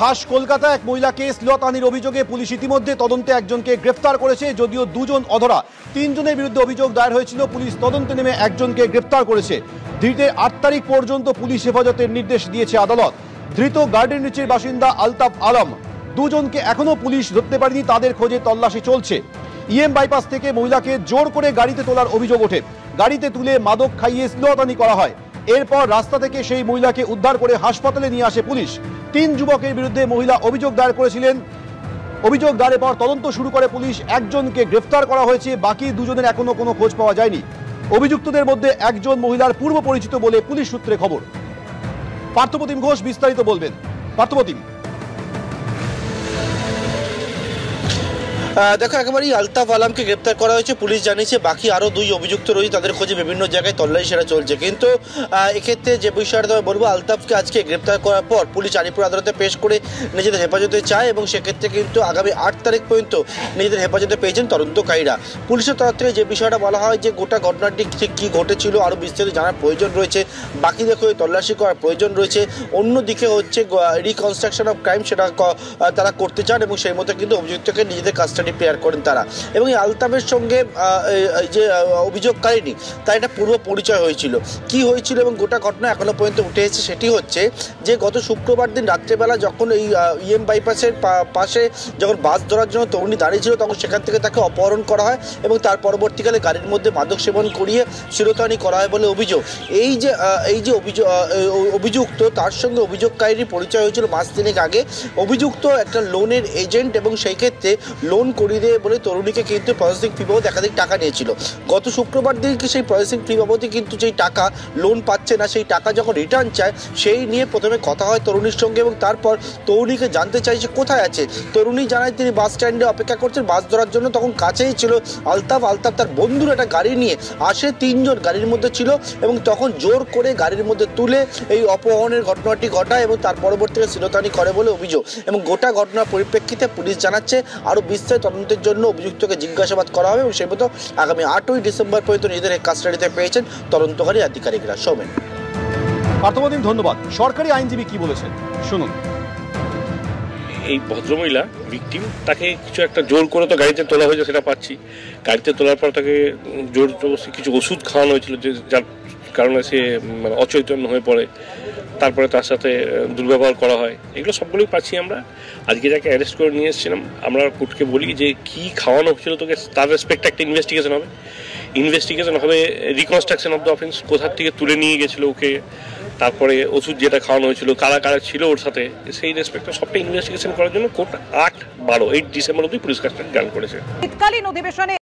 খাস কলকাতা এক মহিলাকে শ্লীলতাহানির অভিযোগে পুলিশ ইতিমধ্যে তদন্তে একজনকে গ্রেফতার করেছে। যদিও দুজন অধরা, 3 জনের বিরুদ্ধে অভিযোগ দায়ের হয়েছিল। পুলিশ তদন্তে নেমে একজনকে গ্রেফতার করেছে। ধৃতের 8 তারিখ পর্যন্ত পুলিশ হেফাজতের নির্দেশ দিয়েছে আদালত। ধৃত গার্ডেন রিচের বাসিন্দা আলতাফ আলম। দুজনকে এখনো পুলিশ ধরতে পারেনি, তাদের খোঁজে তল্লাশি চলছে। ইএম বাইপাস থেকে মহিলাকে জোর করে গাড়িতে তোলার অভিযোগ ওঠে। গাড়িতে তুলে মাদক খাইয়ে শ্লীলতাহানি করা হয়। এরপর রাস্তা থেকে সেই মহিলাকে উদ্ধার করে হাসপাতালে নিয়ে আসে পুলিশ। 3 যুবকের বিরুদ্ধে মহিলা অভিযোগ দায়ের করেছিলেন। অভিযোগ দায়েরের পর তদন্ত শুরু করে পুলিশ। একজনকে গ্রেফতার করা হয়েছে, বাকি 2 জনের এখনো কোনো খোঁজ পাওয়া যায়নি। অভিযুক্তদের মধ্যে একজন মহিলার পূর্ব পরিচিত বলে পুলিশ সূত্রে খবর। পার্থপ্রতিম ঘোষ বিস্তারিত বলবেন। পার্থপ্রতিম, দেখো, একেবারেই আলতাফ আলমকে গ্রেপ্তার করা হয়েছে। পুলিশ জানিয়েছে বাকি আরও 2 অভিযুক্ত রয়েছে, তাদের খোঁজে বিভিন্ন জায়গায় তল্লাশি সেটা চলছে। কিন্তু এক্ষেত্রে যে বিষয়টা তবে বলবো, আলতাফকে আজকে গ্রেপ্তার করার পর পুলিশ আলিপুর আদালতে পেশ করে নিজেদের হেফাজতে চায় এবং সেক্ষেত্রে কিন্তু আগামী 8 তারিখ পর্যন্ত নিজেদের হেফাজতে পেয়েছেন তদন্তকারীরা। পুলিশের তরফ থেকে যে বিষয়টা বলা হয় যে গোটা ঘটনাটি ঠিক কী ঘটেছিল আরও বিস্তারিত জানার প্রয়োজন রয়েছে, বাকি দেখো তল্লাশি করার প্রয়োজন রয়েছে। অন্যদিকে হচ্ছে রিকনস্ট্রাকশন অফ ক্রাইম সেটা তারা করতে চান এবং সেই মতো কিন্তু অভিযুক্তকে নিজেদের কাস্টাডি প্রেয়ার করেন তারা। এবং এই আলতাফের সঙ্গে যে অভিযোগকারিনী তার একটা পূর্ব পরিচয় হয়েছিল। কি হয়েছিল এবং গোটা ঘটনা এখনো পর্যন্ত উঠে এসেছে সেটি হচ্ছে যে গত শুক্রবার দিন রাত্রেবেলা যখন এই ইএম বাইপাসের পাশে যখন বাস ধরার জন্য তরুণী দাঁড়িয়েছিল, তখন সেখান থেকে তাকে অপহরণ করা হয় এবং তার পরবর্তীকালে গাড়ির মধ্যে মাদক সেবন করিয়ে শ্লীলতাহানি করা হয় বলে অভিযোগ। এই যে অভিযুক্ত তার সঙ্গে অভিযোগকারীর পরিচয় হয়েছিল মাস 3 আগে। অভিযুক্ত একটা লোনের এজেন্ট এবং সেই ক্ষেত্রে লোন করিয়ে দেবে বলে তরুণীকে কিন্তু প্রসেসিং ফি বাবদ একাধিক টাকা নিয়েছিল। গত শুক্রবার দিনকে সেই প্রসেসিং ফি বাবদে কিন্তু যেই টাকা লোন পাচ্ছে না, সেই টাকা যখন রিটার্ন চায় সেই নিয়ে প্রথমে কথা হয় তরুণীর সঙ্গে এবং তারপর তরুণীকে জানতে চাইছে কোথায় আছে। তরুণী জানায় তিনি বাস স্ট্যান্ডে অপেক্ষা করছেন বাস ধরার জন্য। তখন কাছেই ছিল আলতাফ তার বন্ধুর একটা গাড়ি নিয়ে আসে, 3 জন গাড়ির মধ্যে ছিল এবং তখন জোর করে গাড়ির মধ্যে তুলে এই অপহরণের ঘটনাটি ঘটায় এবং তার পরবর্তীতে শ্লীলতাহানি করে বলে অভিযোগ। এবং গোটা ঘটনার পরিপ্রেক্ষিতে পুলিশ জানাচ্ছে আরও বিস্তারিত তদন্তের জন্য অভিযুক্তকে জিজ্ঞাসাবাদ করা হবে এবং সেই মতো আগামী 8ই ডিসেম্বর পর্যন্ত নিজেদের কাস্টাডিতে পেয়েছেন তদন্তকারী আধিকারিকরা। সৌমেন। পার্থপ্রতিম, ধন্যবাদ। সরকারি আইনজীবী কি বলেছেন শুনুন। এই ভদ্রমহিলা ভিকটিম, তাকে কিছু একটা জোর করে তো গাড়িতে তোলা হয়েছে সেটা পাচ্ছি। গাড়িতে তোলার পর তাকে জোর জবরদস্তি কিছু ওষুধ খাওয়ানো হয়েছিল যে যার কারণে সে মানে অচৈতন্য হয়ে পড়ে। তারপরে তার সাথে দুর্ব্যবহার করা হয়। এগুলো সবগুলোই পাচ্ছি আমরা। আজকে যাকে অ্যারেস্ট করে নিয়ে এসেছিলাম, আমরা কোর্টকে বলি যে কী খাওয়ানো হচ্ছিল তোকে, তার রেসপেক্টে একটা ইনভেস্টিগেশন হবে, রিকনস্ট্রাকশন অফ দ্য অফেন্স, কোথার থেকে তুলে নিয়ে গেছিলো ওকে, তারপরে ওষুধ যেটা খাওয়ানো হয়েছিল, কারা কারা ছিল ওর সাথে, সেই রেসপেক্টে সবটা ইনভেস্টিগেশন করার জন্য কোর্ট 8 ডিসেম্বর অবধি পুলিশ কাস্টাডি গ্রান্ট করেছে। শীতকালীন অধিবেশনে